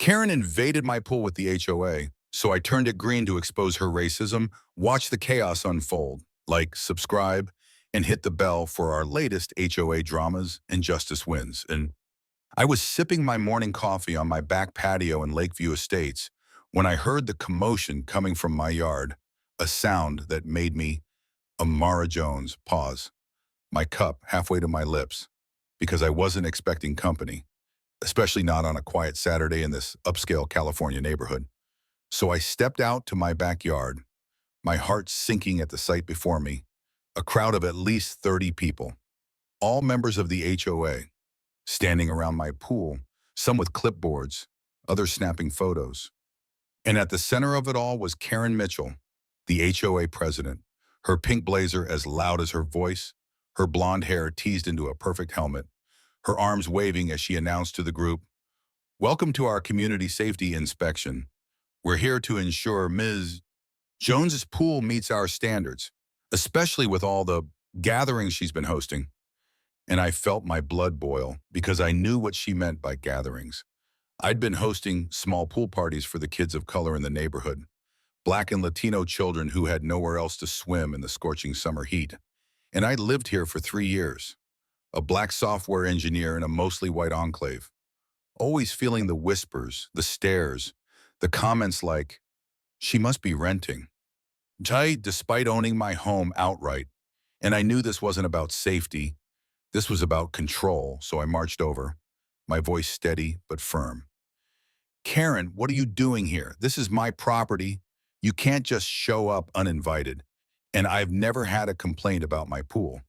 Karen invaded my pool with the HOA, so I turned it green to expose her racism, watch the chaos unfold, like, subscribe, and hit the bell for our latest HOA dramas and justice wins. And I was sipping my morning coffee on my back patio in Lakeview Estates when I heard the commotion coming from my yard, a sound that made me, Amara Jones, pause, my cup halfway to my lips, because I wasn't expecting company, especially not on a quiet Saturday in this upscale California neighborhood. So I stepped out to my backyard, my heart sinking at the sight before me, a crowd of at least 30 people, all members of the HOA, standing around my pool, some with clipboards, others snapping photos. And at the center of it all was Karen Mitchell, the HOA president, her pink blazer as loud as her voice, her blonde hair teased into a perfect helmet, her arms waving as she announced to the group, "Welcome to our community safety inspection. We're here to ensure Ms. Jones's pool meets our standards, especially with all the gatherings she's been hosting." And I felt my blood boil because I knew what she meant by gatherings. I'd been hosting small pool parties for the kids of color in the neighborhood, Black and Latino children who had nowhere else to swim in the scorching summer heat. And I'd lived here for 3 years, a Black software engineer in a mostly white enclave, always feeling the whispers, the stares, the comments like, "She must be renting." Despite owning my home outright, and I knew this wasn't about safety, this was about control, so I marched over, my voice steady but firm. "Karen, what are you doing here? This is my property. You can't just show up uninvited. And I've never had a complaint about my pool."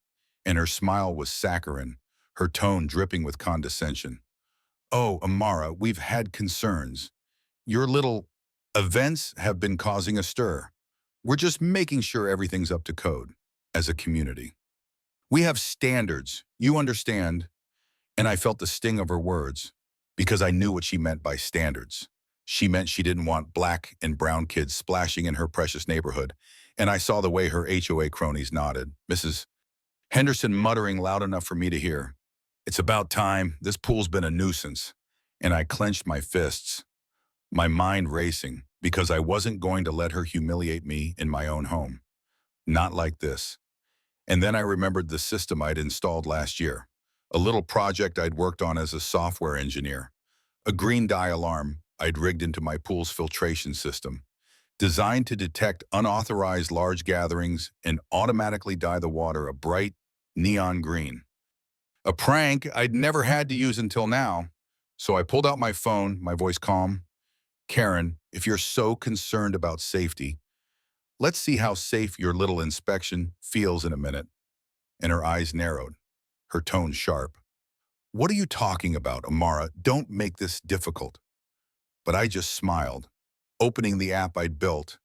And her smile was saccharine, her tone dripping with condescension. "Oh, Amara, we've had concerns. Your little events have been causing a stir. We're just making sure everything's up to code as a community. We have standards, you understand." And I felt the sting of her words because I knew what she meant by standards. She meant she didn't want Black and brown kids splashing in her precious neighborhood. And I saw the way her HOA cronies nodded, Mrs. Henderson muttering loud enough for me to hear, "It's about time. This pool's been a nuisance." And I clenched my fists, my mind racing, because I wasn't going to let her humiliate me in my own home. Not like this. And then I remembered the system I'd installed last year, a little project I'd worked on as a software engineer, a green dye alarm I'd rigged into my pool's filtration system, designed to detect unauthorized large gatherings and automatically dye the water a bright neon green. A prank I'd never had to use until now. So I pulled out my phone, my voice calm. "Karen, if you're so concerned about safety, let's see how safe your little inspection feels in a minute." And her eyes narrowed, her tone sharp. "What are you talking about, Amara? Don't make this difficult." But I just smiled, opening the app I'd built,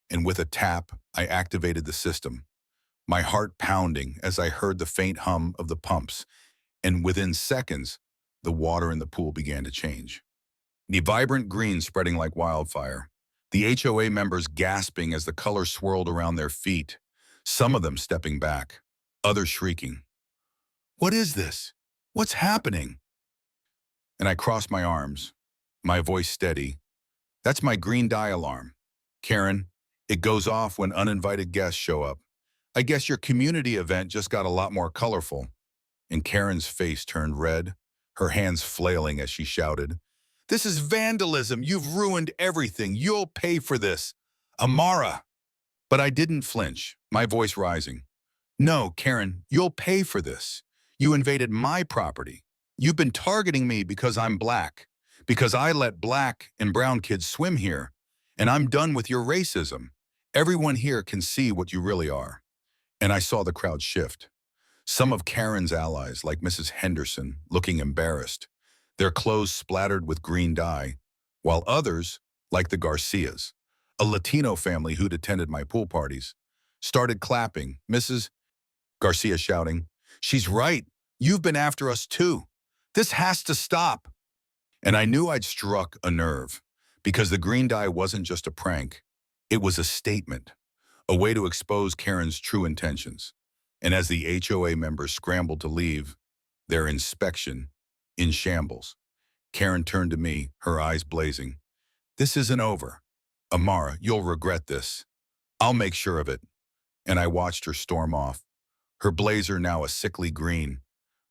and with a tap, I activated the system, my heart pounding as I heard the faint hum of the pumps, and within seconds, the water in the pool began to change. The vibrant green spreading like wildfire, the HOA members gasping as the color swirled around their feet, some of them stepping back, others shrieking, "What is this? What's happening?" And I crossed my arms, my voice steady. "That's my green dye alarm. Karen, it goes off when uninvited guests show up. I guess your community event just got a lot more colorful." And Karen's face turned red, her hands flailing as she shouted, "This is vandalism. You've ruined everything. You'll pay for this. Amara." But I didn't flinch, my voice rising. "No, Karen, you'll pay for this. You invaded my property. You've been targeting me because I'm Black, because I let Black and brown kids swim here, and I'm done with your racism. Everyone here can see what you really are." And I saw the crowd shift. Some of Karen's allies, like Mrs. Henderson, looking embarrassed, their clothes splattered with green dye, while others, like the Garcias, a Latino family who'd attended my pool parties, started clapping, Mrs. Garcia shouting, "She's right. You've been after us too. This has to stop." And I knew I'd struck a nerve, because the green dye wasn't just a prank. It was a statement, a way to expose Karen's true intentions. And as the HOA members scrambled to leave, their inspection in shambles, Karen turned to me, her eyes blazing. This isn't over. Amara, you'll regret this. I'll make sure of it. And I watched her storm off, her blazer now a sickly green.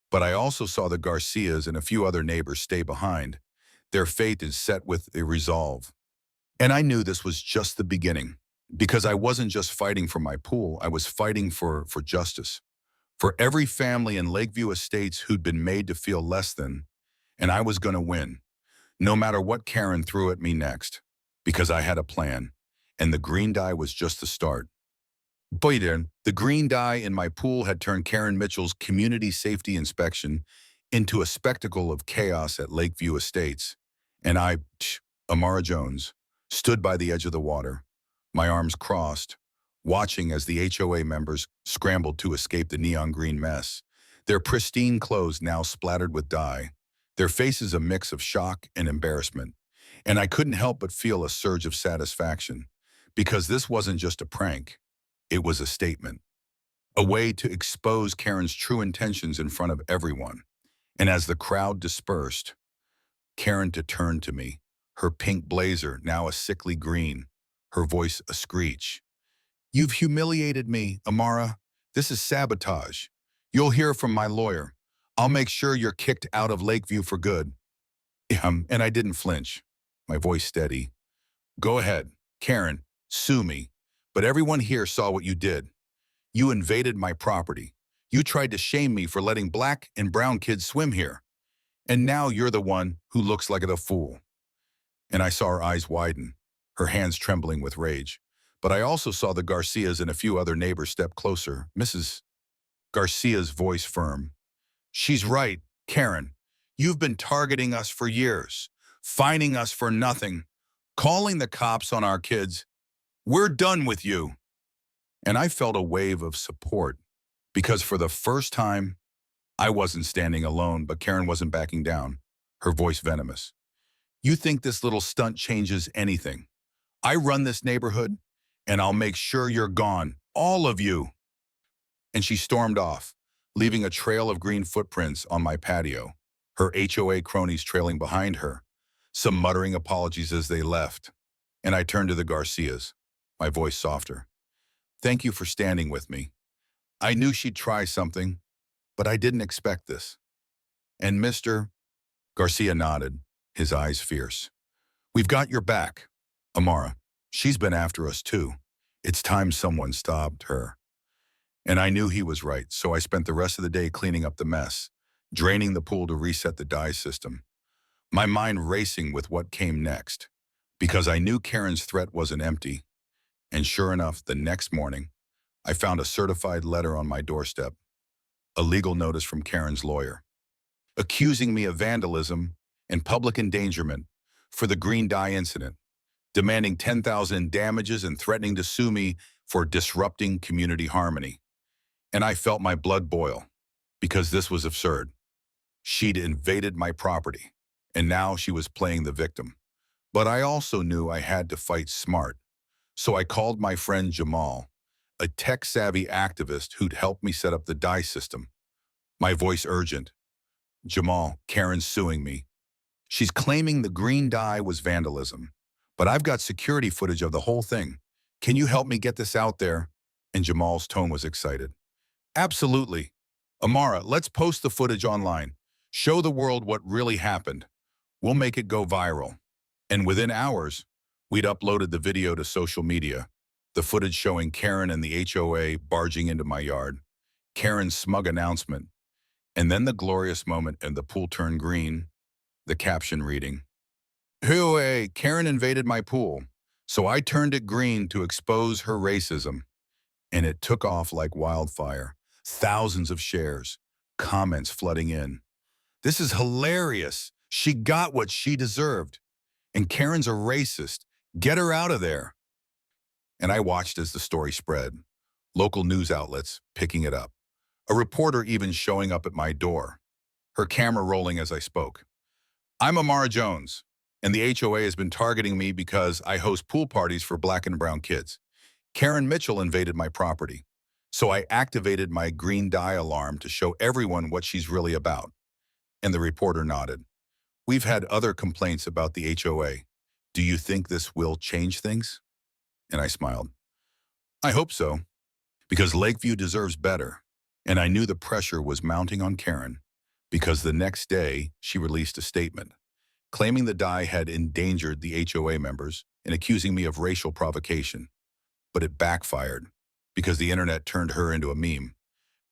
But I also saw the Garcias and a few other neighbors stay behind. Their fate is set with a resolve. And I knew this was just the beginning, because I wasn't just fighting for my pool, I was fighting for justice. For every family in Lakeview Estates who'd been made to feel less than, and I was going to win, no matter what Karen threw at me next, because I had a plan, and the green dye was just the start. But then, the green dye in my pool had turned Karen Mitchell's community safety inspection into a spectacle of chaos at Lakeview Estates, and I, Amara Jones, stood by the edge of the water, my arms crossed, watching as the HOA members scrambled to escape the neon green mess, their pristine clothes now splattered with dye, their faces a mix of shock and embarrassment. And I couldn't help but feel a surge of satisfaction, because this wasn't just a prank, it was a statement, a way to expose Karen's true intentions in front of everyone. And as the crowd dispersed, Karen turned to me, her pink blazer now a sickly green, her voice a screech. You've humiliated me, Amara. This is sabotage. You'll hear from my lawyer. I'll make sure you're kicked out of Lakeview for good. And I didn't flinch, my voice steady. Go ahead, Karen, sue me. But everyone here saw what you did. You invaded my property. You tried to shame me for letting black and brown kids swim here. And now you're the one who looks like a fool. And I saw her eyes widen, her hands trembling with rage. But I also saw the Garcias and a few other neighbors step closer. Mrs. Garcia's voice firm. She's right, Karen. You've been targeting us for years, fining us for nothing, calling the cops on our kids. We're done with you. And I felt a wave of support, because for the first time, I wasn't standing alone, but Karen wasn't backing down, her voice venomous. You think this little stunt changes anything? I run this neighborhood, and I'll make sure you're gone, all of you. And she stormed off, leaving a trail of green footprints on my patio, her HOA cronies trailing behind her, some muttering apologies as they left. And I turned to the Garcias, my voice softer. Thank you for standing with me. I knew she'd try something, but I didn't expect this. And Mr. Garcia nodded, his eyes fierce. We've got your back, Amara. She's been after us too. It's time someone stopped her. And I knew he was right, so I spent the rest of the day cleaning up the mess, draining the pool to reset the dye system, my mind racing with what came next, because I knew Karen's threat wasn't empty. And sure enough, the next morning, I found a certified letter on my doorstep, a legal notice from Karen's lawyer, accusing me of vandalism and public endangerment for the green dye incident, demanding $10,000 in damages and threatening to sue me for disrupting community harmony. And I felt my blood boil, because this was absurd. She'd invaded my property, and now she was playing the victim. But I also knew I had to fight smart. So I called my friend Jamal, a tech-savvy activist who'd helped me set up the dye system. My voice urgent. Jamal, Karen's suing me. She's claiming the green dye was vandalism, but I've got security footage of the whole thing. Can you help me get this out there? And Jamal's tone was excited. Absolutely. Amara, let's post the footage online. Show the world what really happened. We'll make it go viral. And within hours, we'd uploaded the video to social media, the footage showing Karen and the HOA barging into my yard, Karen's smug announcement, and then the glorious moment and the pool turned green, the caption reading, HOA Karen invaded my pool, so I turned it green to expose her racism. And it took off like wildfire, thousands of shares, comments flooding in. This is hilarious. She got what she deserved. And Karen's a racist. Get her out of there. And I watched as the story spread, local news outlets picking it up, a reporter even showing up at my door, her camera rolling as I spoke. I'm Amara Jones, and the HOA has been targeting me because I host pool parties for black and brown kids. Karen Mitchell invaded my property, so I activated my green dye alarm to show everyone what she's really about. And the reporter nodded. We've had other complaints about the HOA. Do you think this will change things? And I smiled. I hope so, because Lakeview deserves better. And I knew the pressure was mounting on Karen, because the next day she released a statement claiming the dye had endangered the HOA members and accusing me of racial provocation. But it backfired, because the internet turned her into a meme.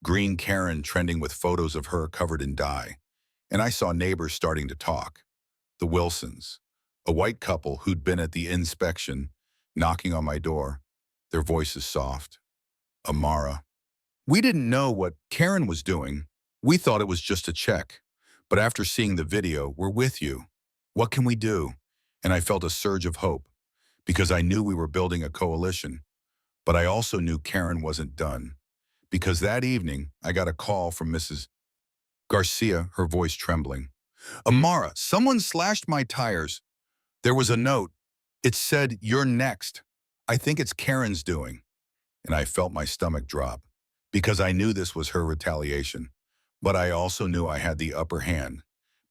Green Karen trending with photos of her covered in dye. And I saw neighbors starting to talk. The Wilsons, a white couple who'd been at the inspection, knocking on my door, their voices soft. Amara. We didn't know what Karen was doing. We thought it was just a check. But after seeing the video, we're with you. What can we do? And I felt a surge of hope, because I knew we were building a coalition. But I also knew Karen wasn't done, because that evening I got a call from Mrs. Garcia, her voice trembling. Amara, someone slashed my tires. There was a note. It said, "You're next." I think it's Karen's doing. And I felt my stomach drop, because I knew this was her retaliation. But I also knew I had the upper hand,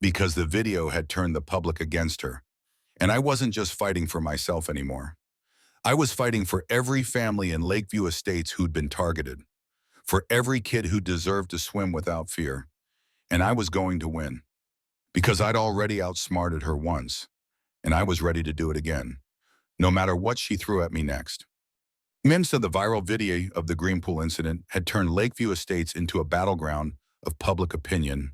because the video had turned the public against her. And I wasn't just fighting for myself anymore. I was fighting for every family in Lakeview Estates who'd been targeted, for every kid who deserved to swim without fear. And I was going to win, because I'd already outsmarted her once, and I was ready to do it again, no matter what she threw at me next. Minutes of the viral video of the Green Pool incident had turned Lakeview Estates into a battleground of public opinion,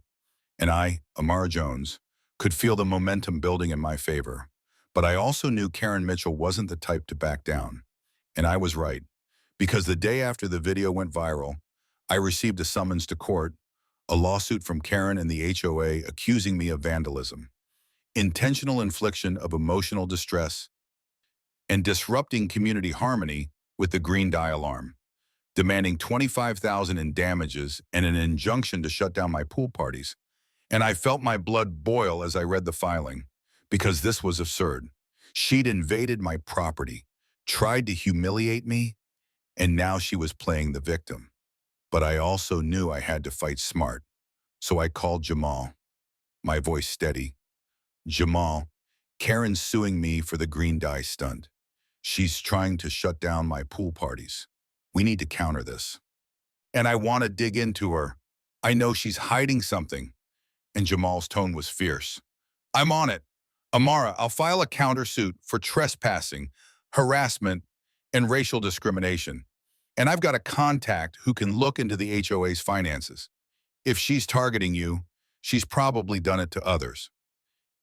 and I, Amara Jones, could feel the momentum building in my favor. But I also knew Karen Mitchell wasn't the type to back down. And I was right, because the day after the video went viral, I received a summons to court, a lawsuit from Karen and the HOA accusing me of vandalism, intentional infliction of emotional distress, and disrupting community harmony with the green dye alarm, demanding $25,000 in damages and an injunction to shut down my pool parties. And I felt my blood boil as I read the filing, because this was absurd. She'd invaded my property, tried to humiliate me, and now she was playing the victim. But I also knew I had to fight smart. So I called Jamal, my voice steady. Jamal, Karen's suing me for the green dye stunt. She's trying to shut down my pool parties. We need to counter this. And I want to dig into her. I know she's hiding something. And Jamal's tone was fierce. I'm on it. Amara, I'll file a countersuit for trespassing, harassment, and racial discrimination. And I've got a contact who can look into the HOA's finances. If she's targeting you, she's probably done it to others.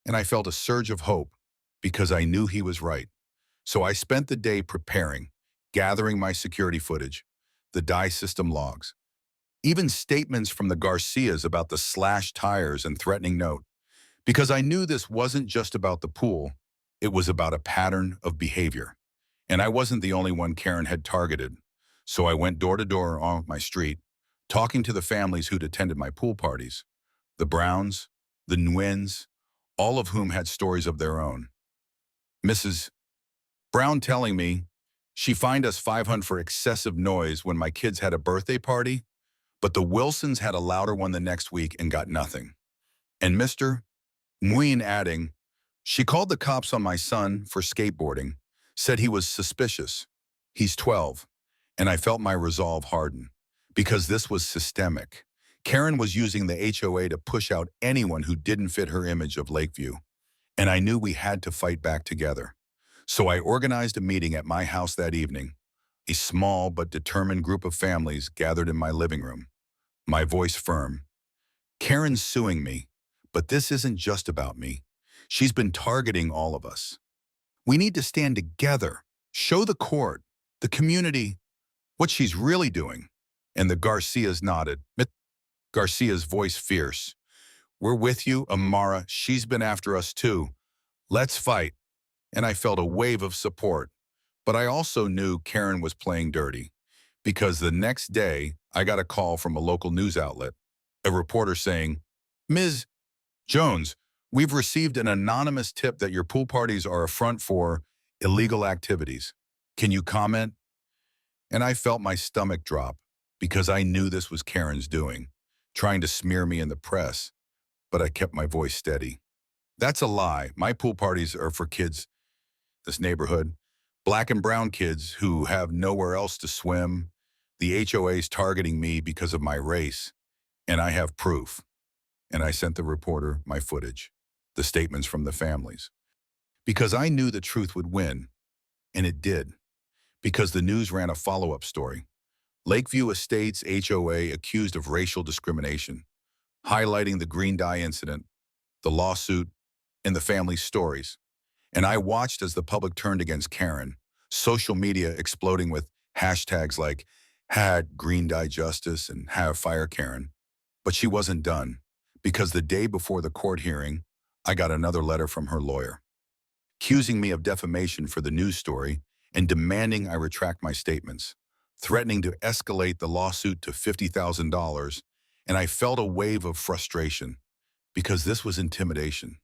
And I felt a surge of hope, because I knew he was right. So I spent the day preparing, gathering my security footage, the dye system logs, even statements from the Garcias about the slashed tires and threatening note, because I knew this wasn't just about the pool, it was about a pattern of behavior. And I wasn't the only one Karen had targeted, so I went door to door on my street, talking to the families who'd attended my pool parties, the Browns, the Nguyen's, all of whom had stories of their own. Mrs. Brown telling me she fined us $500 for excessive noise when my kids had a birthday party, but the Wilsons had a louder one the next week and got nothing. And Mr. Nguyen adding, she called the cops on my son for skateboarding, said he was suspicious. He's 12. And I felt my resolve harden, because this was systemic. Karen was using the HOA to push out anyone who didn't fit her image of Lakeview. And I knew we had to fight back together. So I organized a meeting at my house that evening. A small but determined group of families gathered in my living room. My voice firm. Karen's suing me, but this isn't just about me. She's been targeting all of us. We need to stand together, show the court, the community, what she's really doing. And the Garcias nodded. Garcia's voice fierce. We're with you, Amara. She's been after us too. Let's fight. And I felt a wave of support. But I also knew Karen was playing dirty, because the next day I got a call from a local news outlet, a reporter saying, Ms. Jones, we've received an anonymous tip that your pool parties are a front for illegal activities. Can you comment? And I felt my stomach drop, because I knew this was Karen's doing, trying to smear me in the press, but I kept my voice steady. That's a lie. My pool parties are for kids, this neighborhood, black and brown kids who have nowhere else to swim. The HOA's targeting me because of my race, and I have proof. And I sent the reporter my footage, the statements from the families, because I knew the truth would win, and it did, because the news ran a follow-up story. Lakeview Estates HOA accused of racial discrimination, highlighting the green dye incident, the lawsuit, and the family's stories. And I watched as the public turned against Karen, social media exploding with hashtags like #GreenDyeJustice and #Fire Karen. But she wasn't done, because the day before the court hearing, I got another letter from her lawyer, accusing me of defamation for the news story and demanding I retract my statements, threatening to escalate the lawsuit to $50,000, and I felt a wave of frustration, because this was intimidation,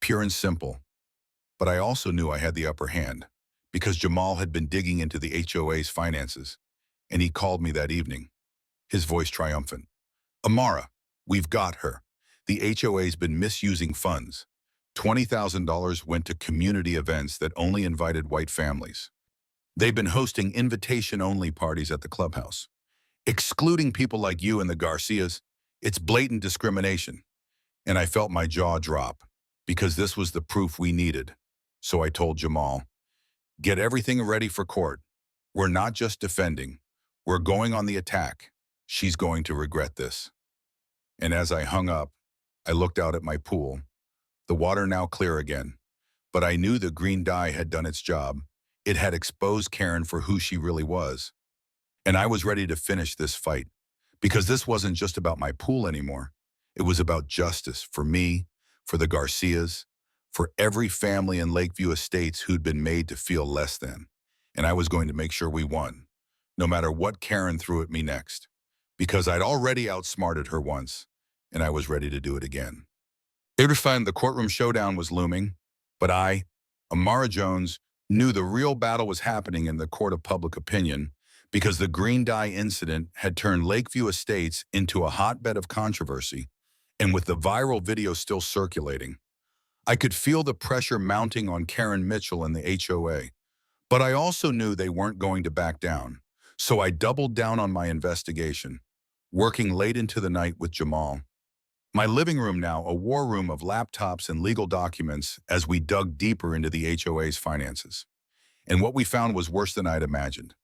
pure and simple. But I also knew I had the upper hand, because Jamal had been digging into the HOA's finances, and he called me that evening, his voice triumphant. "Amara, we've got her. The HOA's been misusing funds. $20,000 went to community events that only invited white families. They've been hosting invitation-only parties at the clubhouse, excluding people like you and the Garcias. It's blatant discrimination." And I felt my jaw drop, because this was the proof we needed. So I told Jamal, "Get everything ready for court. We're not just defending. We're going on the attack. She's going to regret this." And as I hung up, I looked out at my pool, the water now clear again. But I knew the green dye had done its job. It had exposed Karen for who she really was. And I was ready to finish this fight, because this wasn't just about my pool anymore. It was about justice for me, for the Garcias, for every family in Lakeview Estates who'd been made to feel less than. And I was going to make sure we won, no matter what Karen threw at me next, because I'd already outsmarted her once, and I was ready to do it again. It was fun. The courtroom showdown was looming, but I, Amara Jones, knew the real battle was happening in the court of public opinion, because the green dye incident had turned Lakeview Estates into a hotbed of controversy. And with the viral video still circulating, I could feel the pressure mounting on Karen Mitchell and the HOA. But I also knew they weren't going to back down. So I doubled down on my investigation, working late into the night with Jamal. My living room now, a war room of laptops and legal documents as we dug deeper into the HOA's finances. And what we found was worse than I'd imagined,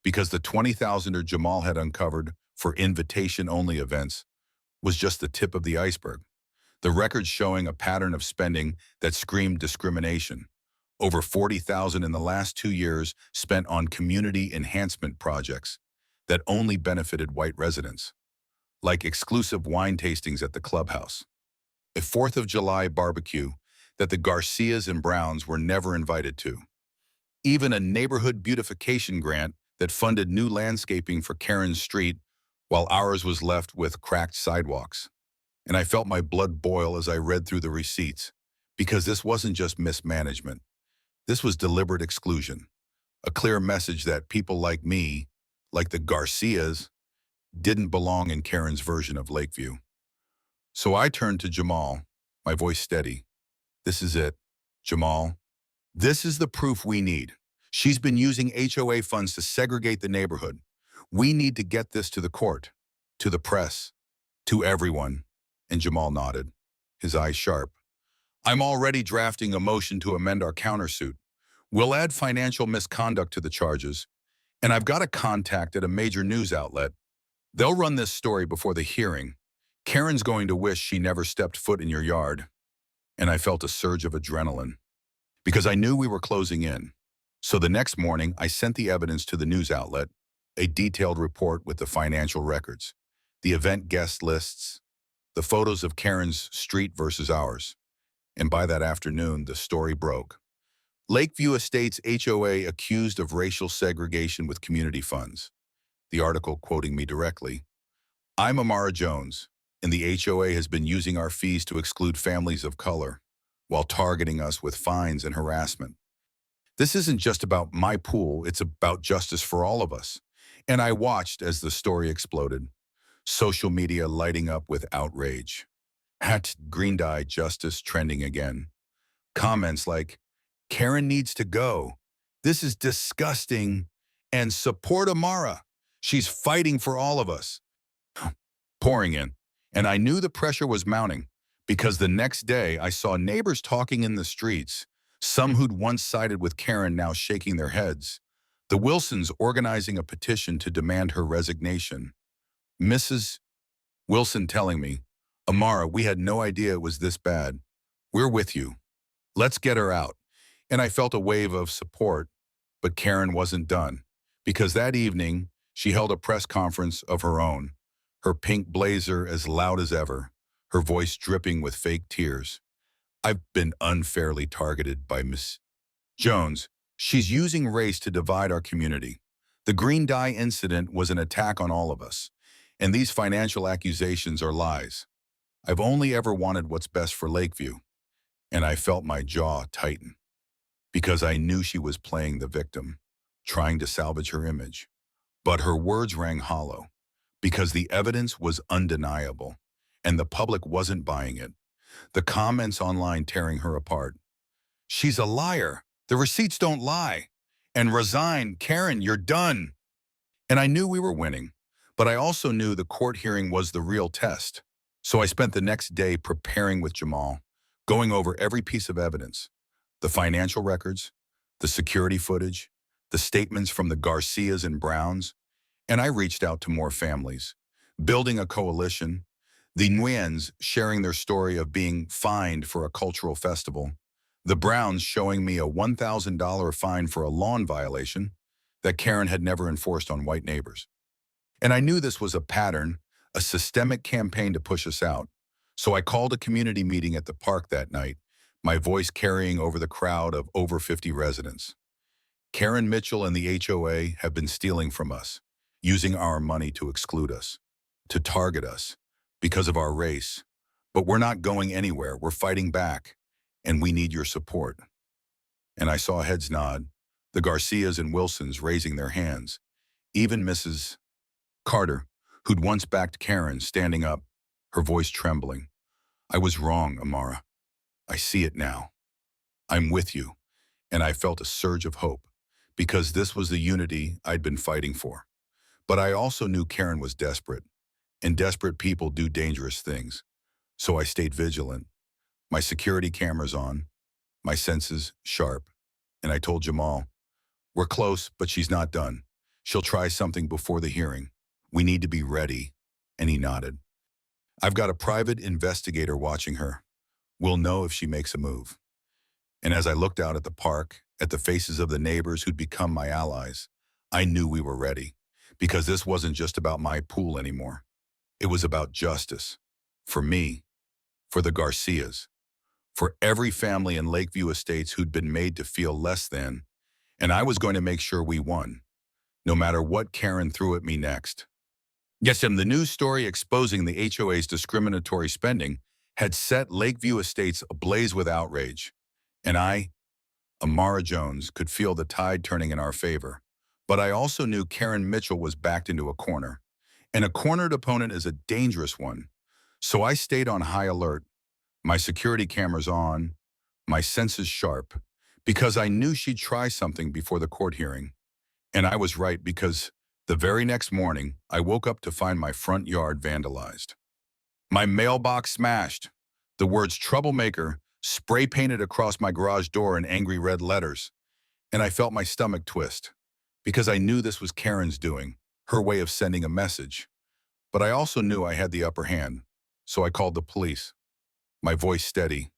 because the $20,000 Jamal had uncovered for invitation-only events was just the tip of the iceberg. The records showing a pattern of spending that screamed discrimination. Over $40,000 in the last 2 years spent on community enhancement projects that only benefited white residents, like exclusive wine tastings at the clubhouse, a 4th of July barbecue that the Garcias and Browns were never invited to, even a neighborhood beautification grant that funded new landscaping for Karen's street while ours was left with cracked sidewalks. And I felt my blood boil as I read through the receipts, because this wasn't just mismanagement. This was deliberate exclusion, a clear message that people like me, like the Garcias, didn't belong in Karen's version of Lakeview. So I turned to Jamal, my voice steady. "This is it, Jamal. This is the proof we need. She's been using HOA funds to segregate the neighborhood. We need to get this to the court, to the press, to everyone." And Jamal nodded, his eyes sharp. "I'm already drafting a motion to amend our countersuit. We'll add financial misconduct to the charges, and I've got a contact at a major news outlet. They'll run this story before the hearing. Karen's going to wish she never stepped foot in your yard." And I felt a surge of adrenaline, because I knew we were closing in. So the next morning, I sent the evidence to the news outlet, a detailed report with the financial records, the event guest lists, the photos of Karen's street versus ours. And by that afternoon, the story broke. Lakeview Estates HOA accused of racial segregation with community funds. The article quoting me directly, "I'm Amara Jones, and the HOA has been using our fees to exclude families of color, while targeting us with fines and harassment. This isn't just about my pool, it's about justice for all of us." And I watched as the story exploded, social media lighting up with outrage. At GreenDyeJustice trending again. Comments like, Karen needs to go. This is disgusting. And support Amara. She's fighting for all of us. Pouring in. And I knew the pressure was mounting because the next day I saw neighbors talking in the streets, some who'd once sided with Karen now shaking their heads. The Wilsons organizing a petition to demand her resignation. Mrs. Wilson telling me, Amara, we had no idea it was this bad. We're with you. Let's get her out. And I felt a wave of support, but Karen wasn't done. Because that evening, she held a press conference of her own, her pink blazer as loud as ever, her voice dripping with fake tears. I've been unfairly targeted by Miss Jones. She's using race to divide our community. The green dye incident was an attack on all of us, and these financial accusations are lies. I've only ever wanted what's best for Lakeview, and I felt my jaw tighten because I knew she was playing the victim, trying to salvage her image. But her words rang hollow because the evidence was undeniable, and the public wasn't buying it. The comments online tearing her apart. She's a liar. The receipts don't lie. And resign, Karen, you're done. And I knew we were winning, but I also knew the court hearing was the real test. So I spent the next day preparing with Jamal, going over every piece of evidence, the financial records, the security footage, the statements from the Garcias and Browns, and I reached out to more families, building a coalition, the Nguyen's sharing their story of being fined for a cultural festival, the Browns showing me a $1,000 fine for a lawn violation that Karen had never enforced on white neighbors. And I knew this was a pattern, a systemic campaign to push us out. So I called a community meeting at the park that night, my voice carrying over the crowd of over 50 residents. Karen Mitchell and the HOA have been stealing from us, using our money to exclude us, to target us, because of our race. But we're not going anywhere. We're fighting back, and we need your support. And I saw heads nod, the Garcias and Wilsons raising their hands, even Mrs. Carter, who'd once backed Karen, standing up, her voice trembling. I was wrong, Amara. I see it now. I'm with you. And I felt a surge of hope, because this was the unity I'd been fighting for. But I also knew Karen was desperate, and desperate people do dangerous things. So I stayed vigilant, my security cameras on, my senses sharp. And I told Jamal, we're close, but she's not done. She'll try something before the hearing. We need to be ready. And he nodded. I've got a private investigator watching her. We'll know if she makes a move. And as I looked out at the park, at the faces of the neighbors who'd become my allies, I knew we were ready, because this wasn't just about my pool anymore. It was about justice. For me, for the Garcias, for every family in Lakeview Estates who'd been made to feel less than, and I was going to make sure we won, no matter what Karen threw at me next. Yes, and the news story exposing the HOA's discriminatory spending had set Lakeview Estates ablaze with outrage. And I, Amara Jones, could feel the tide turning in our favor. But I also knew Karen Mitchell was backed into a corner. And a cornered opponent is a dangerous one. So I stayed on high alert, my security cameras on, my senses sharp, because I knew she'd try something before the court hearing. And I was right, because the very next morning, I woke up to find my front yard vandalized. My mailbox smashed. The words troublemaker spray painted across my garage door in angry red letters. And I felt my stomach twist, because I knew this was Karen's doing, her way of sending a message. But I also knew I had the upper hand, so I called the police, my voice steady.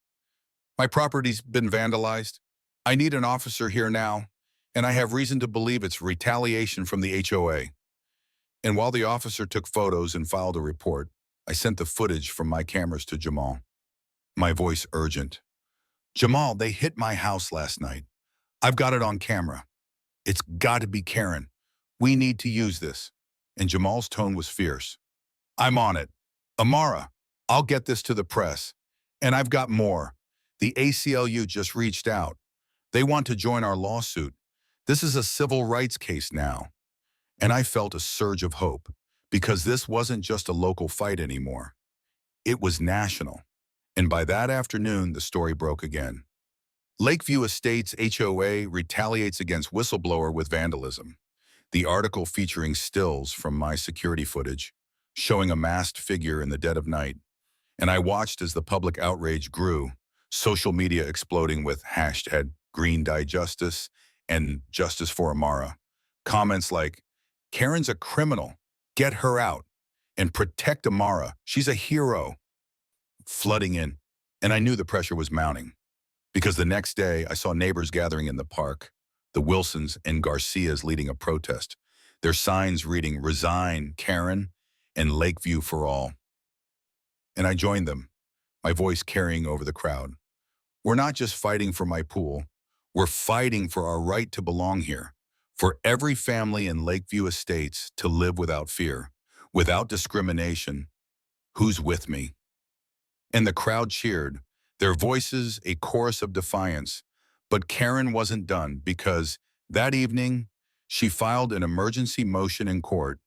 My property's been vandalized. I need an officer here now, and I have reason to believe it's retaliation from the HOA. And while the officer took photos and filed a report, I sent the footage from my cameras to Jamal. My voice urgent. Jamal, they hit my house last night. I've got it on camera. It's got to be Karen. We need to use this. And Jamal's tone was fierce. I'm on it. Amara, I'll get this to the press. And I've got more. The ACLU just reached out. They want to join our lawsuit. This is a civil rights case now. And I felt a surge of hope, because this wasn't just a local fight anymore. It was national. And by that afternoon, the story broke again. Lakeview Estates HOA retaliates against whistleblower with vandalism. The article featuring stills from my security footage, showing a masked figure in the dead of night. And I watched as the public outrage grew, social media exploding with hashtag GreenDyeJustice and Justice for Amara. Comments like, Karen's a criminal, get her out, and protect Amara, she's a hero, flooding in. And I knew the pressure was mounting, because the next day I saw neighbors gathering in the park, the Wilsons and Garcias leading a protest, their signs reading Resign, Karen, and Lakeview for all. And I joined them, my voice carrying over the crowd. We're not just fighting for my pool, we're fighting for our right to belong here, for every family in Lakeview Estates to live without fear, without discrimination. Who's with me? And the crowd cheered, their voices a chorus of defiance. But Karen wasn't done, because that evening, she filed an emergency motion in court,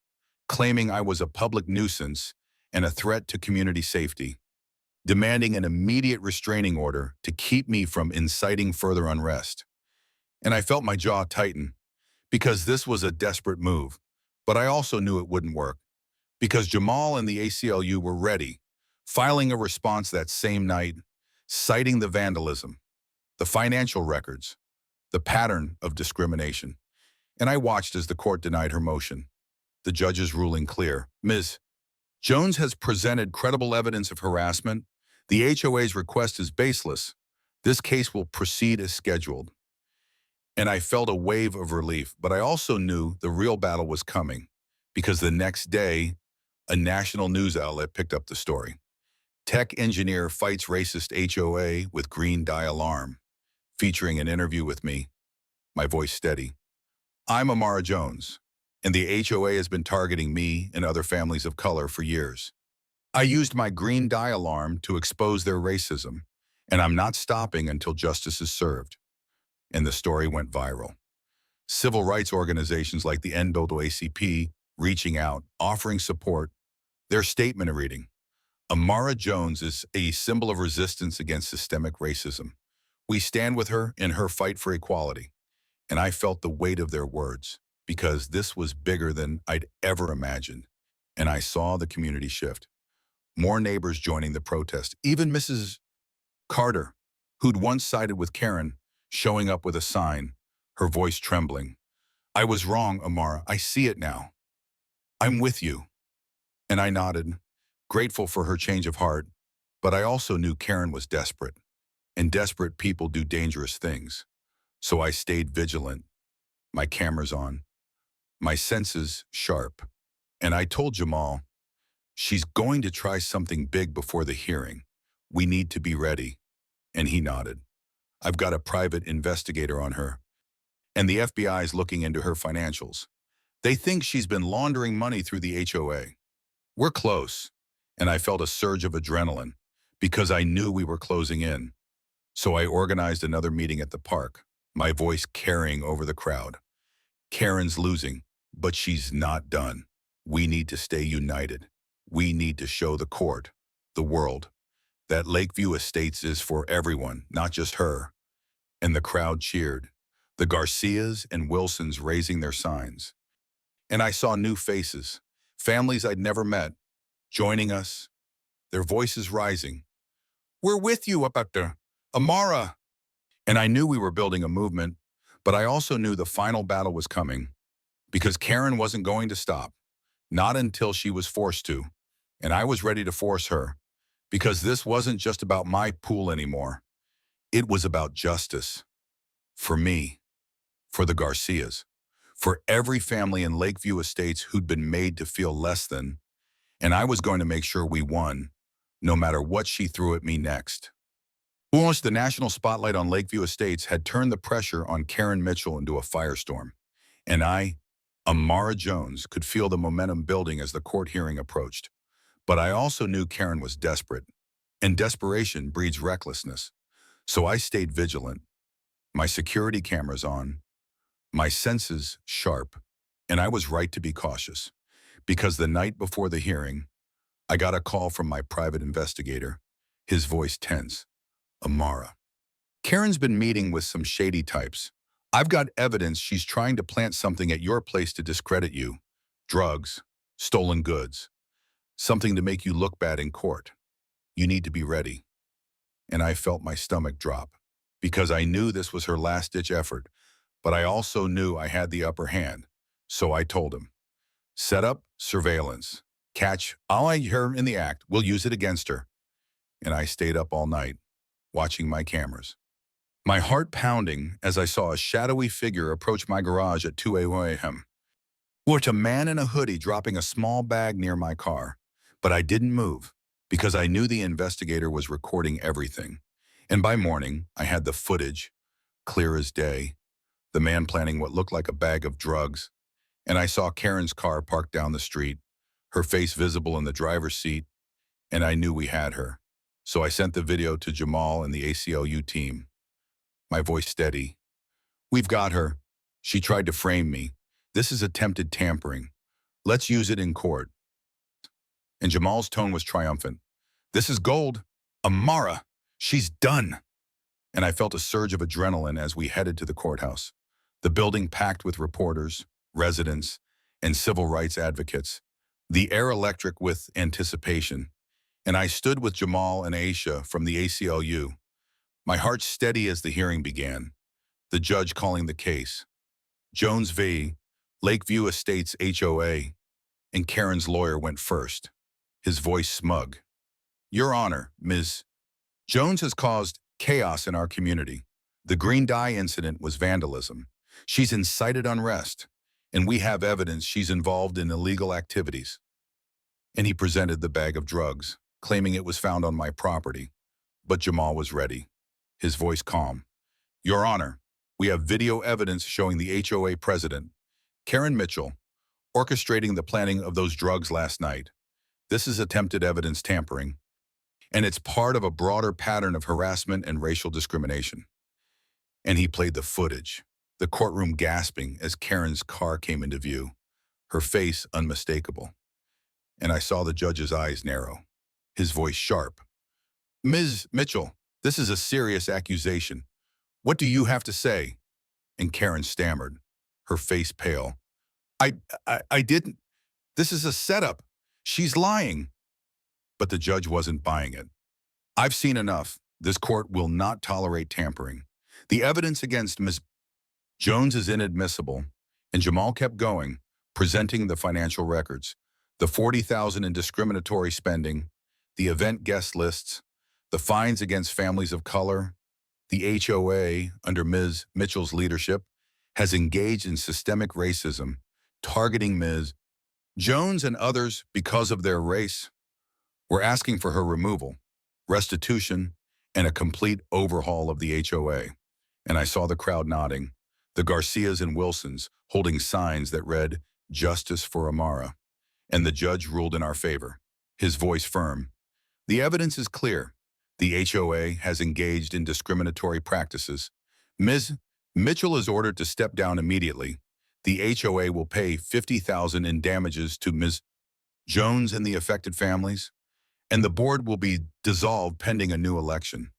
claiming I was a public nuisance and a threat to community safety, demanding an immediate restraining order to keep me from inciting further unrest. And I felt my jaw tighten, because this was a desperate move. But I also knew it wouldn't work, because Jamal and the ACLU were ready, filing a response that same night, citing the vandalism, the financial records, the pattern of discrimination. And I watched as the court denied her motion, the judge's ruling clear. Ms. Jones has presented credible evidence of harassment. The HOA's request is baseless. This case will proceed as scheduled. And I felt a wave of relief, but I also knew the real battle was coming, because the next day, a national news outlet picked up the story. Tech engineer fights racist HOA with green dye alarm, featuring an interview with me, my voice steady. I'm Amara Jones, and the HOA has been targeting me and other families of color for years. I used my green dye alarm to expose their racism, and I'm not stopping until justice is served. And the story went viral. Civil rights organizations like the NAACP reaching out, offering support. Their statement reading, Amara Jones is a symbol of resistance against systemic racism. We stand with her in her fight for equality. And I felt the weight of their words, because this was bigger than I'd ever imagined. And I saw the community shift. More neighbors joining the protest, even Mrs. Carter, who'd once sided with Karen, showing up with a sign, her voice trembling. I was wrong, Amara. I see it now. I'm with you. And I nodded, grateful for her change of heart. But I also knew Karen was desperate, and desperate people do dangerous things. So I stayed vigilant, my cameras on, my senses sharp. And I told Jamal, she's going to try something big before the hearing. We need to be ready. And he nodded. I've got a private investigator on her, and the FBI is looking into her financials. They think she's been laundering money through the HOA. We're close, and I felt a surge of adrenaline, because I knew we were closing in. So I organized another meeting at the park, my voice carrying over the crowd. Karen's losing, but she's not done. We need to stay united. We need to show the court, the world, that Lakeview Estates is for everyone, not just her. And the crowd cheered, the Garcias and Wilsons raising their signs. And I saw new faces, families I'd never met, joining us, their voices rising. We're with you up there, Amara. And I knew we were building a movement, but I also knew the final battle was coming, because Karen wasn't going to stop, not until she was forced to. And I was ready to force her, because this wasn't just about my pool anymore. It was about justice. For me, for the Garcias, for every family in Lakeview Estates who'd been made to feel less than. And I was going to make sure we won, no matter what she threw at me next. Almost the national spotlight on Lakeview Estates had turned the pressure on Karen Mitchell into a firestorm. And I, Amara Jones, could feel the momentum building as the court hearing approached. But I also knew Karen was desperate, and desperation breeds recklessness. So I stayed vigilant, my security cameras on, my senses sharp, and I was right to be cautious, because the night before the hearing, I got a call from my private investigator, his voice tense. Amara. Karen's been meeting with some shady types. I've got evidence she's trying to plant something at your place to discredit you. Drugs, stolen goods, something to make you look bad in court. You need to be ready. And I felt my stomach drop because I knew this was her last-ditch effort, but I also knew I had the upper hand. So I told him, set up surveillance. Catch all I hear in the act. We'll use it against her. And I stayed up all night, watching my cameras. My heart pounding as I saw a shadowy figure approach my garage at 2 a.m. Watch a man in a hoodie dropping a small bag near my car. But I didn't move because I knew the investigator was recording everything. And by morning, I had the footage, clear as day, the man planting what looked like a bag of drugs. And I saw Karen's car parked down the street, her face visible in the driver's seat, and I knew we had her. So I sent the video to Jamal and the ACLU team. My voice steady. We've got her. She tried to frame me. This is attempted tampering. Let's use it in court. And Jamal's tone was triumphant. This is gold. Amara, she's done. And I felt a surge of adrenaline as we headed to the courthouse. The building packed with reporters, residents, and civil rights advocates. The air electric with anticipation. And I stood with Jamal and Aisha from the ACLU. My heart steady as the hearing began. The judge calling the case. Jones v. Lakeview Estates HOA, and Karen's lawyer went first, his voice smug. Your Honor, Ms. Jones has caused chaos in our community. The green dye incident was vandalism. She's incited unrest, and we have evidence she's involved in illegal activities. And he presented the bag of drugs, claiming it was found on my property. But Jamal was ready, his voice calm. Your Honor, we have video evidence showing the HOA president, Karen Mitchell, orchestrating the planting of those drugs last night. This is attempted evidence tampering, and it's part of a broader pattern of harassment and racial discrimination. And he played the footage, the courtroom gasping as Karen's car came into view, her face unmistakable. And I saw the judge's eyes narrow, his voice sharp. Ms. Mitchell, this is a serious accusation. What do you have to say? And Karen stammered, her face pale. I didn't. This is a setup. She's lying. But the judge wasn't buying it. I've seen enough. This court will not tolerate tampering. The evidence against Ms. Jones is inadmissible, and Jamal kept going, presenting the financial records, the $40,000 in discriminatory spending, the event guest lists, the fines against families of color. The HOA, under Ms. Mitchell's leadership, has engaged in systemic racism, targeting Ms. Jones and others because of their race. We're asking for her removal, restitution, and a complete overhaul of the HOA. And I saw the crowd nodding, the Garcias and Wilsons holding signs that read, Justice for Amara. And the judge ruled in our favor, his voice firm. The evidence is clear. The HOA has engaged in discriminatory practices. Ms. Mitchell is ordered to step down immediately. The HOA will pay $50,000 in damages to Ms. Jones and the affected families, and the board will be dissolved pending a new election.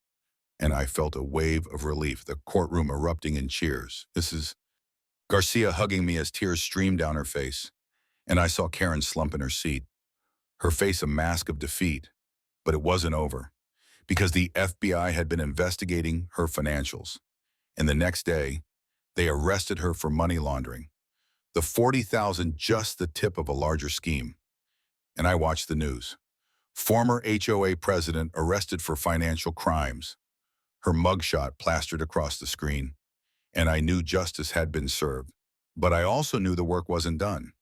And I felt a wave of relief, the courtroom erupting in cheers. This is Garcia hugging me as tears streamed down her face, and I saw Karen slump in her seat, her face a mask of defeat. But it wasn't over, because the FBI had been investigating her financials. And the next day, they arrested her for money laundering. The $40,000 just the tip of a larger scheme. And I watched the news. Former HOA president arrested for financial crimes. Her mugshot plastered across the screen. And I knew justice had been served. But I also knew the work wasn't done.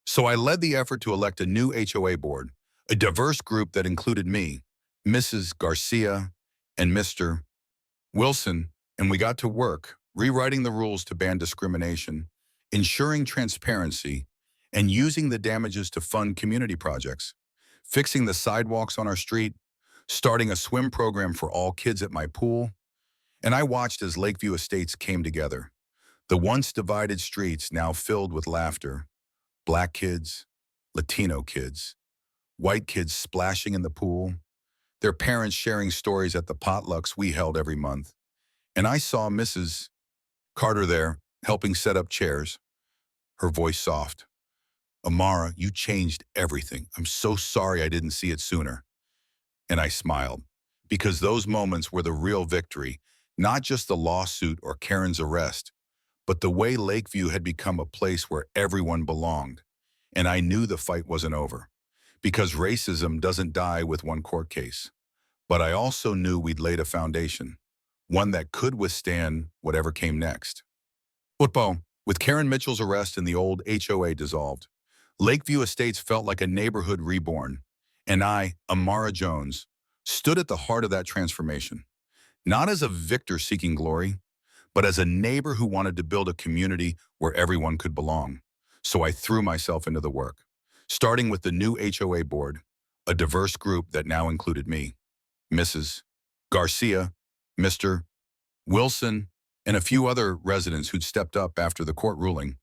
So I led the effort to elect a new HOA board, a diverse group that included me, Mrs. Garcia, and Mr. Wilson, and we got to work, rewriting the rules to ban discrimination, ensuring transparency, and using the damages to fund community projects, fixing the sidewalks on our street, starting a swim program for all kids at my pool. And I watched as Lakeview Estates came together, the once divided streets now filled with laughter, Black kids, Latino kids, white kids splashing in the pool, their parents sharing stories at the potlucks we held every month. And I saw Mrs. Carter there, helping set up chairs, her voice soft. Amara, you changed everything. I'm so sorry I didn't see it sooner. And I smiled, because those moments were the real victory, not just the lawsuit or Karen's arrest, but the way Lakeview had become a place where everyone belonged. And I knew the fight wasn't over, because racism doesn't die with one court case. But I also knew we'd laid a foundation, one that could withstand whatever came next. Football, with Karen Mitchell's arrest and the old HOA dissolved, Lakeview Estates felt like a neighborhood reborn. And I, Amara Jones, stood at the heart of that transformation, not as a victor seeking glory, but as a neighbor who wanted to build a community where everyone could belong. So I threw myself into the work, starting with the new HOA board, a diverse group that now included me, Mrs. Garcia, Mr. Wilson, and a few other residents who'd stepped up after the court ruling.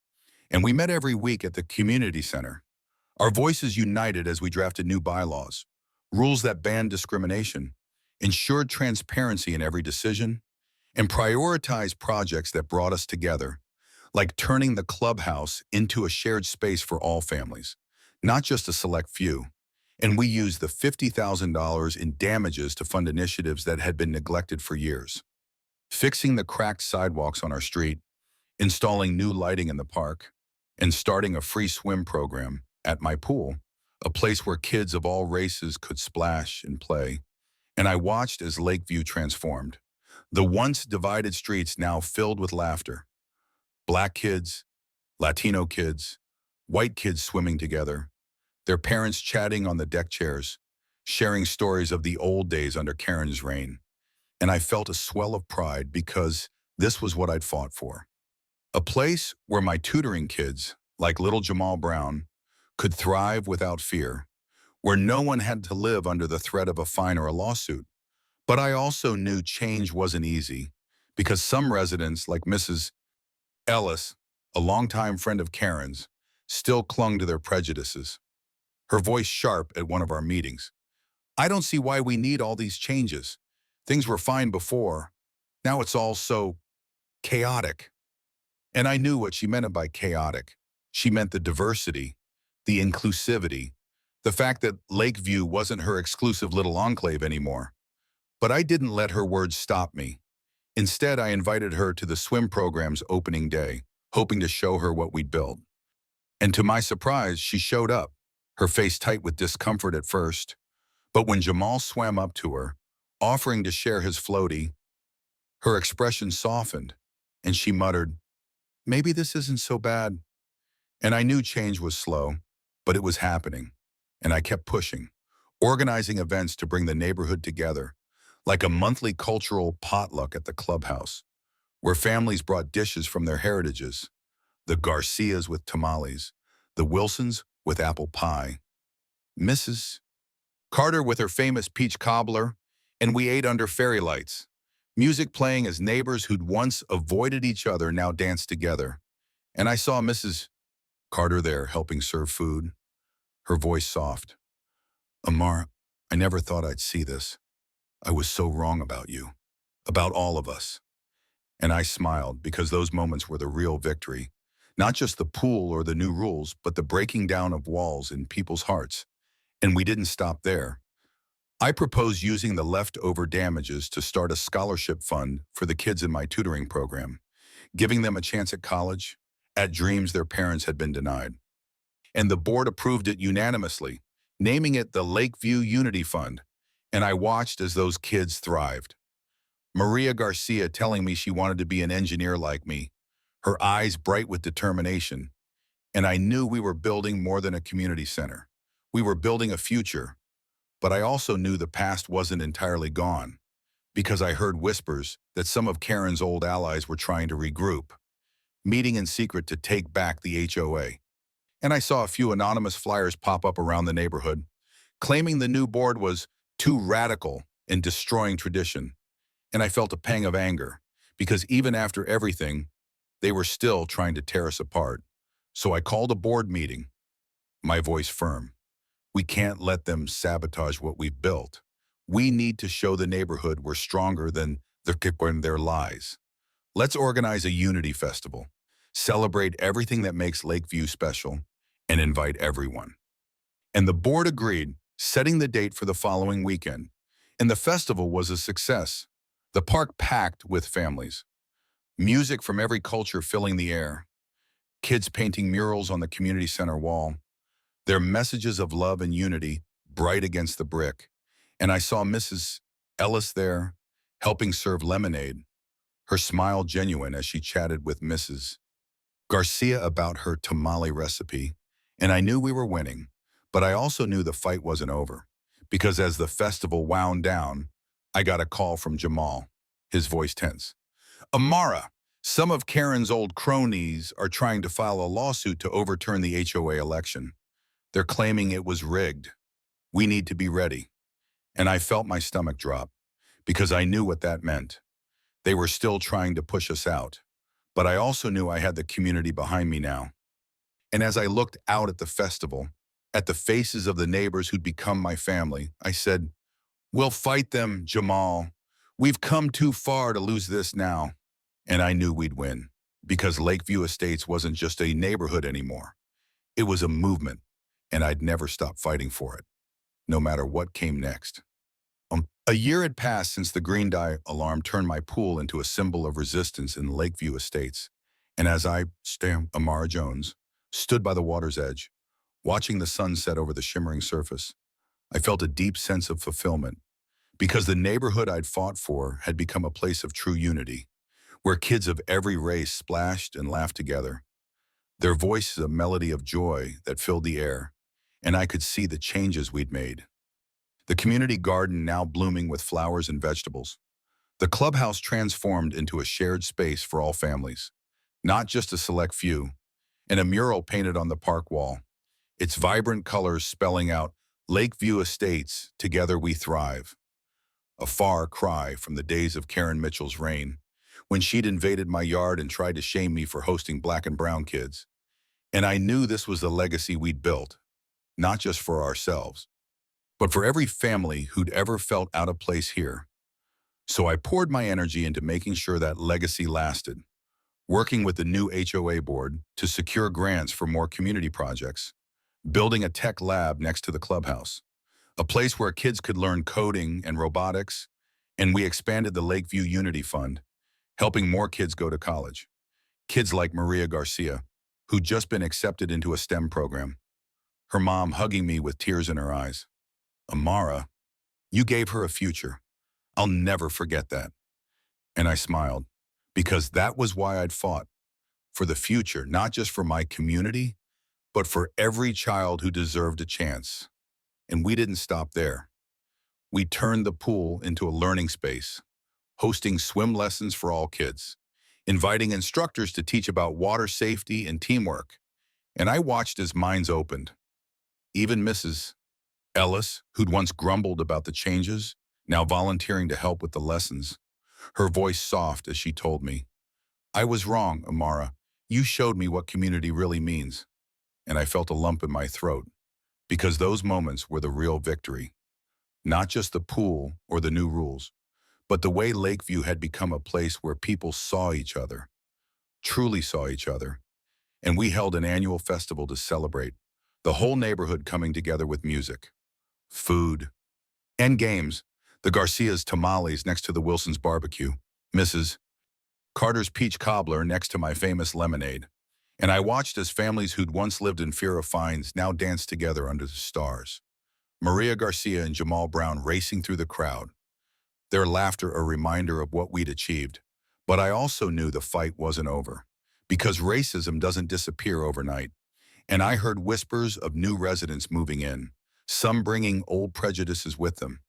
And we met every week at the community center. Our voices united as we drafted new bylaws, rules that banned discrimination, ensured transparency in every decision, and prioritized projects that brought us together, like turning the clubhouse into a shared space for all families, not just a select few. And we used the $50,000 in damages to fund initiatives that had been neglected for years. Fixing the cracked sidewalks on our street, installing new lighting in the park, and starting a free swim program at my pool, a place where kids of all races could splash and play. And I watched as Lakeview transformed. The once divided streets now filled with laughter. Black kids, Latino kids, white kids swimming together, their parents chatting on the deck chairs, sharing stories of the old days under Karen's reign. And I felt a swell of pride because this was what I'd fought for. A place where my tutoring kids, like little Jamal Brown, could thrive without fear, where no one had to live under the threat of a fine or a lawsuit. But I also knew change wasn't easy, because some residents, like Mrs. Ellis, a longtime friend of Karen's, still clung to their prejudices. Her voice sharp at one of our meetings. I don't see why we need all these changes. Things were fine before. Now it's all so chaotic. And I knew what she meant by chaotic. She meant the diversity, the inclusivity, the fact that Lakeview wasn't her exclusive little enclave anymore. But I didn't let her words stop me. Instead, I invited her to the swim program's opening day, hoping to show her what we'd built. And to my surprise, she showed up, her face tight with discomfort at first. But when Jamal swam up to her, offering to share his floaty, her expression softened, and she muttered, "Maybe this isn't so bad." And I knew change was slow, but it was happening. And I kept pushing, organizing events to bring the neighborhood together, like a monthly cultural potluck at the clubhouse, where families brought dishes from their heritages, the Garcias with tamales, the Wilsons with apple pie, Mrs. Carter with her famous peach cobbler, and we ate under fairy lights, music playing as neighbors who'd once avoided each other now danced together. And I saw Mrs. Carter there helping serve food, her voice soft. "Amar, I never thought I'd see this. I was so wrong about you, about all of us." And I smiled because those moments were the real victory. Not just the pool or the new rules, but the breaking down of walls in people's hearts. And we didn't stop there. I proposed using the leftover damages to start a scholarship fund for the kids in my tutoring program, giving them a chance at college, at dreams their parents had been denied. And the board approved it unanimously, naming it the Lakeview Unity Fund. And I watched as those kids thrived. Maria Garcia telling me she wanted to be an engineer like me, her eyes bright with determination. And I knew we were building more than a community center. We were building a future. But I also knew the past wasn't entirely gone, because I heard whispers that some of Karen's old allies were trying to regroup, meeting in secret to take back the HOA. And I saw a few anonymous flyers pop up around the neighborhood, claiming the new board was too radical in destroying tradition. And I felt a pang of anger, because even after everything, they were still trying to tear us apart. So I called a board meeting, my voice firm. We can't let them sabotage what we've built. We need to show the neighborhood we're stronger than their lies. Let's organize a unity festival, celebrate everything that makes Lakeview special, and invite everyone. And the board agreed, setting the date for the following weekend. And the festival was a success. The park packed with families. Music from every culture filling the air. Kids painting murals on the community center wall. Their messages of love and unity bright against the brick. And I saw Mrs. Ellis there, helping serve lemonade, her smile genuine as she chatted with Mrs. Garcia about her tamale recipe. And I knew we were winning, but I also knew the fight wasn't over. Because as the festival wound down, I got a call from Jamal, his voice tense. Amara, some of Karen's old cronies are trying to file a lawsuit to overturn the HOA election. They're claiming it was rigged. We need to be ready. And I felt my stomach drop because I knew what that meant. They were still trying to push us out. But I also knew I had the community behind me now. And as I looked out at the festival, at the faces of the neighbors who'd become my family, I said, we'll fight them, Jamal. We've come too far to lose this now. And I knew we'd win because Lakeview Estates wasn't just a neighborhood anymore. It was a movement, and I'd never stop fighting for it, no matter what came next. A year had passed since the green dye alarm turned my pool into a symbol of resistance in Lakeview Estates. And as Amara Jones, stood by the water's edge, watching the sun set over the shimmering surface, I felt a deep sense of fulfillment because the neighborhood I'd fought for had become a place of true unity, where kids of every race splashed and laughed together. Their voices a melody of joy that filled the air, and I could see the changes we'd made. The community garden now blooming with flowers and vegetables. The clubhouse transformed into a shared space for all families, not just a select few, and a mural painted on the park wall, its vibrant colors spelling out Lakeview Estates, Together We Thrive. A far cry from the days of Karen Mitchell's reign, when she'd invaded my yard and tried to shame me for hosting black and brown kids. And I knew this was the legacy we'd built, not just for ourselves, but for every family who'd ever felt out of place here. So I poured my energy into making sure that legacy lasted, working with the new HOA board to secure grants for more community projects, building a tech lab next to the clubhouse, a place where kids could learn coding and robotics, and we expanded the Lakeview Unity Fund, helping more kids go to college. Kids like Maria Garcia, who'd just been accepted into a STEM program, her mom hugging me with tears in her eyes. Amara, you gave her a future. I'll never forget that. And I smiled, because that was why I'd fought. For the future, not just for my community, but for every child who deserved a chance. And we didn't stop there. We turned the pool into a learning space, hosting swim lessons for all kids, inviting instructors to teach about water safety and teamwork. And I watched as minds opened. Even Mrs. Ellis, who'd once grumbled about the changes, now volunteering to help with the lessons, her voice soft as she told me, I was wrong, Amara. You showed me what community really means. And I felt a lump in my throat, because those moments were the real victory. Not just the pool or the new rules, but the way Lakeview had become a place where people saw each other, truly saw each other. And we held an annual festival to celebrate, the whole neighborhood coming together with music, food, and games. The Garcia's tamales next to the Wilson's barbecue, Mrs. Carter's peach cobbler next to my famous lemonade. And I watched as families who'd once lived in fear of fines now danced together under the stars. Maria Garcia and Jamal Brown racing through the crowd, their laughter a reminder of what we'd achieved. But I also knew the fight wasn't over, because racism doesn't disappear overnight. And I heard whispers of new residents moving in, some bringing old prejudices with them.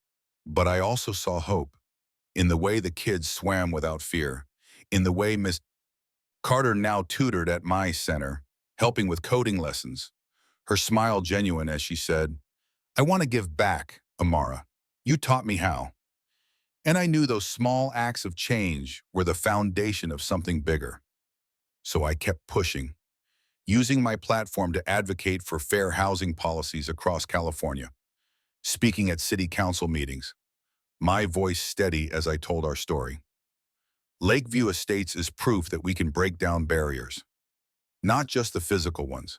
But I also saw hope, in the way the kids swam without fear, in the way Miss Carter now tutored at my center, helping with coding lessons, her smile genuine as she said, I want to give back, Amara. You taught me how. And I knew those small acts of change were the foundation of something bigger. So I kept pushing. using my platform to advocate for fair housing policies across California. Speaking at city council meetings, my voice steady as I told our story. Lakeview Estates is proof that we can break down barriers, not just the physical ones,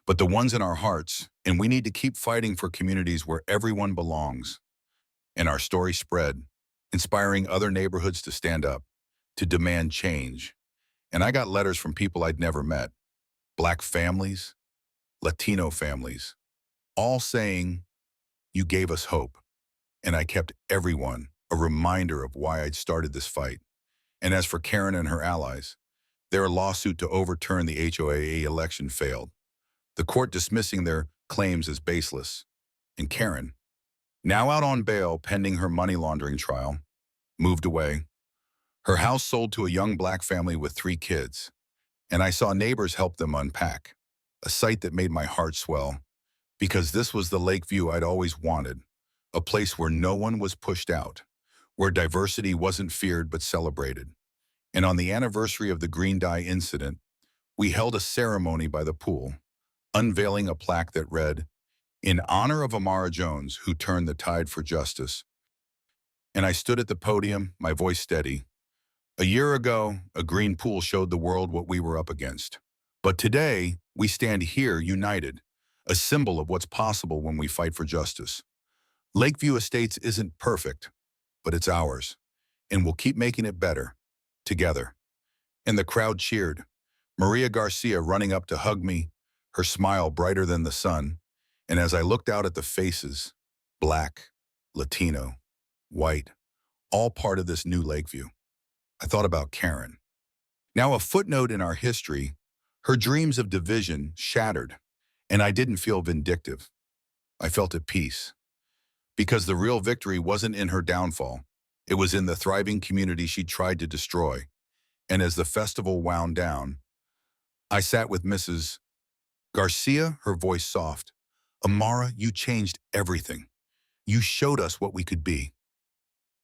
but the ones in our hearts, and we need to keep fighting for communities where everyone belongs. And our story spread, inspiring other neighborhoods to stand up, to demand change. And I got letters from people I'd never met, Black families, Latino families, all saying, "You gave us hope." And I kept everyone a reminder of why I'd started this fight. And as for Karen and her allies, their lawsuit to overturn the HOA election failed, the court dismissing their claims as baseless. And Karen, now out on bail pending her money laundering trial, moved away. Her house sold to a young Black family with 3 kids, and I saw neighbors help them unpack, a sight that made my heart swell, because this was the Lakeview I'd always wanted, a place where no one was pushed out, where diversity wasn't feared but celebrated. And on the anniversary of the Green Dye incident, we held a ceremony by the pool, unveiling a plaque that read, "In honor of Amara Jones, who turned the tide for justice." And I stood at the podium, my voice steady. A year ago, a green pool showed the world what we were up against. But today, we stand here united, a symbol of what's possible when we fight for justice. Lakeview Estates isn't perfect, but it's ours, and we'll keep making it better, together. And the crowd cheered, Maria Garcia running up to hug me, her smile brighter than the sun. And as I looked out at the faces, Black, Latino, white, all part of this new Lakeview, I thought about Karen. Now a footnote in our history, her dreams of division shattered, and I didn't feel vindictive. I felt at peace, because the real victory wasn't in her downfall. It was in the thriving community she tried to destroy. And as the festival wound down, I sat with Mrs. Garcia, her voice soft. "Amara, you changed everything. You showed us what we could be."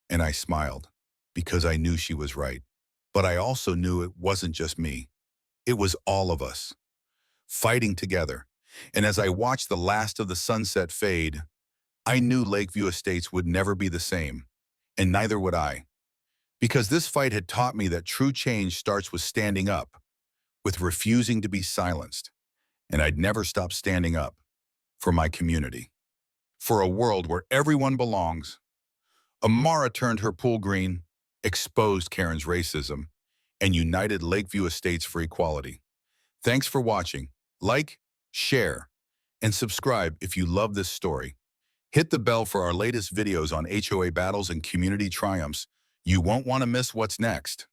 And I smiled, because I knew she was right. But I also knew it wasn't just me. It was all of us, fighting together. And as I watched the last of the sunset fade, I knew Lakeview Estates would never be the same, and neither would I. Because this fight had taught me that true change starts with standing up, with refusing to be silenced. And I'd never stop standing up for my community, for a world where everyone belongs. Amara turned her pool green, exposed Karen's racism, and united Lakeview Estates for equality. Thanks for watching. Like, share, and subscribe if you love this story. Hit the bell for our latest videos on HOA battles and community triumphs. You won't want to miss what's next.